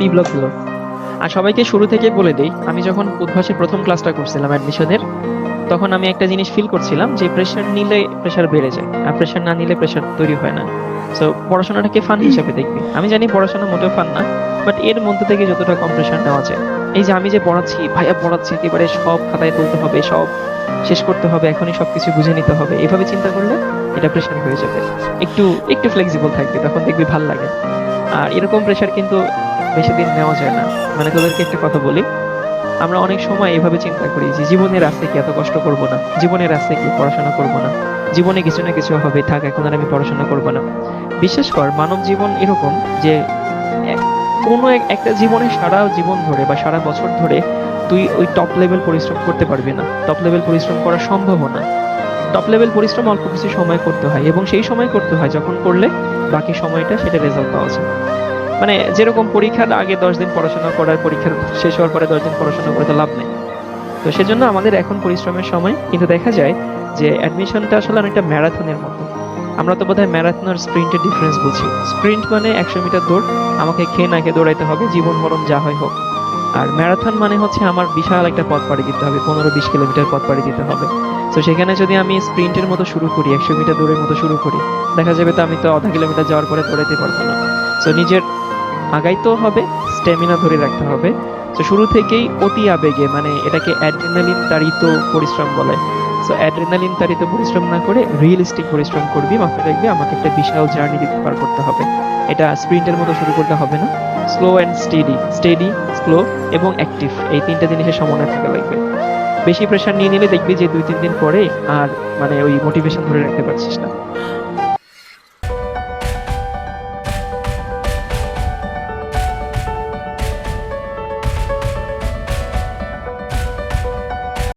P ব্লকগুলো। আর সবাইকে শুরু থেকে বলে দেই, আমি যখন উদ্ভাসের প্রথম ক্লাসটা করছিলাম অ্যাডমিশনের, তখন আমি একটা জিনিস ফিল করছিলাম যে প্রেশার নিলে প্রেশার বেড়ে যায়, আর প্রেশার না নিলে প্রেশার তৈরি হয় না। সো পড়াশোনাটাকে ফান হিসেবে দেখবি। আমি জানি পড়াশোনা মোটেও ফান না, বাট এর মধ্যে থেকে যতটা কম প্রেশার নেওয়া যায়। এই যে আমি যে পড়াচ্ছি, ভাইয়া পড়াচ্ছি, একেবারে সব খাতায় তুলতে হবে, সব শেষ করতে হবে, এখনই সবকিছু বুঝে নিতে হবে, এভাবে চিন্তা করলে এটা প্রেশার হয়ে যাবে। একটু একটু ফ্লেক্সিবল থাকবে, তখন দেখবি ভাল লাগে। আর এরকম প্রেশার কিন্তু বেশি দিন নেওয়া যায় না। মানে তোদেরকে একটা কথা বলি, আমরা অনেক সময় এভাবে চিন্তা করি যে জীবনের রাস্তায় কি এত কষ্ট করব না, জীবনের রাস্তায় কি পড়াশোনা করব না, জীবনে কিছু না কিছু হবে, থাক এখন আর আমি পড়াশোনা করব না। বিশেষ কর মানব জীবন এরকম যে কোনো একটা জীবনে সারা জীবন ধরে বা সারা বছর ধরে তুই ওই টপ লেভেল পরিশ্রম করতে পারবি না। টপ লেভেল পরিশ্রম করা সম্ভব না। টপ লেভেল পরিশ্রম অল্প কিছু সময় করতে হয়, এবং সেই সময় করতে হয় যখন করলে বাকি সময়টা সেটা রেজাল্ট পাওয়া যায়। মানে যেরকম পরীক্ষার আগে 10 দিন পড়াশোনা করার, পরীক্ষার শেষ হওয়ার পরে 10 দিন পড়াশোনা করে তো লাভ নেই। তো সেজন্য আমাদের এখন পরিশ্রমের সময়, কিন্তু দেখা যায় যে অ্যাডমিশনটা আসলে অনেকটা ম্যারাথনের মতো। আমরা তো বোধহয় ম্যারাথন আর স্প্রিন্টের ডিফারেন্স বুঝি। স্প্রিন্ট মানে 100 মিটার দৌড়, আমাকে খেয়ে না খেয়ে দৌড়াইতে হবে, জীবন মরণ যা হয় হোক। আর ম্যারাথন মানে হচ্ছে আমার বিশাল একটা পথ পাড়ি দিতে হবে, 15-20 কিলোমিটার পথ পাড়ি দিতে হবে। তো সেখানে যদি আমি স্প্রিন্টের মতো শুরু করি, 100 মিটার দৌড়ের মতো শুরু করি, দেখা যাবে তো আমি তো আধা কিলোমিটার যাওয়ার পরে দৌড়াইতে পারবো না। তো নিজের আগাইতেও হবে, স্ট্যামিনা ধরে রাখতে হবে। তো শুরু থেকেই অতি আবেগে, মানে এটাকে অ্যাড্রিনালিন তাড়িত পরিশ্রম বলে। সো অ্যাড্রিনালিন তাড়িত পরিশ্রম না করে রিয়েলিস্টিক পরিশ্রম করবি, মাথায় রাখবি আমাকে একটা বিশাল জার্নি পার করতে হবে। এটা স্প্রিন্টের মতো শুরু করতে হবে না। Slow and steady, steady, slow এবং অ্যাক্টিভ, এই তিনটা জিনিসের সমন্বয় থাকা লাগবে। বেশি প্রেশার নিয়ে নিলে দেখবি যে 2-3 দিন পরে আর মানে ওই মোটিভেশন ধরে রাখতে পারছিস না।